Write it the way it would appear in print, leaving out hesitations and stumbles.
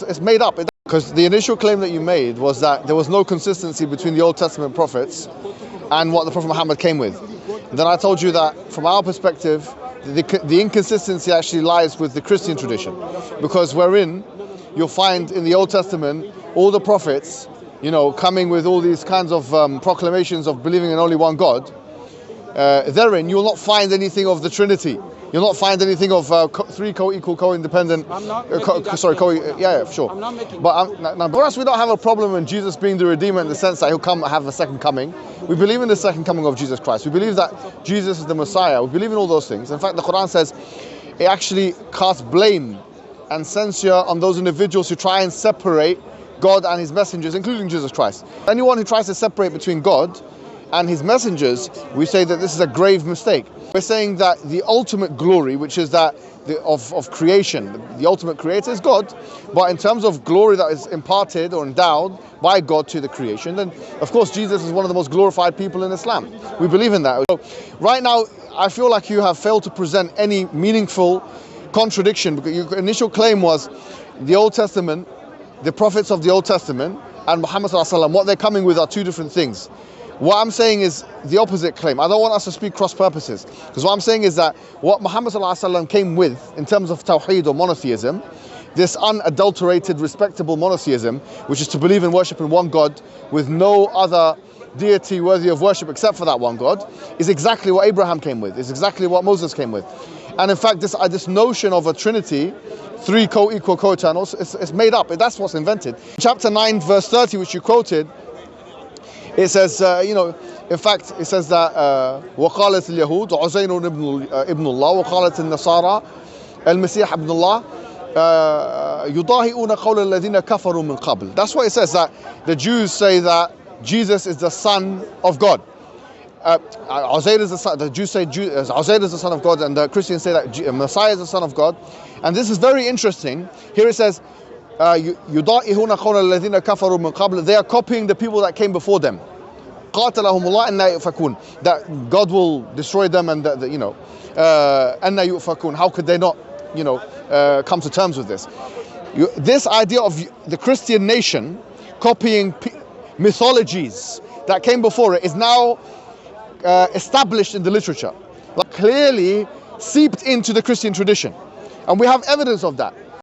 it's made up. Because the initial claim that you made was that there was no consistency between the Old Testament prophets and what the Prophet Muhammad came with. Then I told you that from our perspective, the inconsistency actually lies with the Christian tradition, because wherein you'll find in the Old Testament all the prophets, coming with all these kinds of proclamations of believing in only one God. Therein you'll not find anything of the Trinity. You'll not find anything of three co-equal, co-independent. I'm not sure. I'm not making. But now, for us, we don't have a problem in Jesus being the Redeemer in the sense that He'll come have a second coming. We believe in the second coming of Jesus Christ. We believe that Jesus is the Messiah. We believe in all those things. In fact, the Quran says it actually casts blame and censure on those individuals who try and separate God and His messengers, including Jesus Christ. Anyone who tries to separate between God and His messengers, we say that this is a grave mistake. We're saying that the ultimate glory, which is that of creation, the ultimate creator is God. But in terms of glory that is imparted or endowed by God to the creation, then of course Jesus is one of the most glorified people in Islam. We believe in that. So right now, I feel like you have failed to present any meaningful contradiction, because your initial claim was the Old Testament, the prophets of the Old Testament, and Muhammad sallallahu alaihi wasallam, what they're coming with are two different things. What I'm saying is the opposite claim. I don't want us to speak cross purposes, because what I'm saying is that what Muhammad sallallahu alaihi wasallam came with in terms of Tawhid or monotheism, this unadulterated, respectable monotheism, which is to believe and worship in one God with no other deity worthy of worship except for that one God, is exactly what Abraham came with, is exactly what Moses came with. And in fact, this notion of a Trinity, three co-equal, co-eternals, it's made up. That's what's invented. Chapter 9, verse 30, which you quoted, it says, in fact, it says that وقالت اليهود عزير ابن الله وقالت النصارى المسيح ابن الله يضاهئون قول الذين كفروا من قبل. That's what it says, that the Jews say that Jesus is the Son of God. Uzair is the son. The Jews say Uzair is the Son of God, and the Christians say that Messiah is the Son of God. And this is very interesting. Here it says, يضاهئون قول الذين كفروا من قبل. They are copying the people that came before them. قاتلهم الله أن يؤفكون. That God will destroy them, and أن يؤفكون. How could they not, come to terms with this? This idea of the Christian nation copying mythologies that came before it is now established in the literature, clearly seeped into the Christian tradition, and we have evidence of that.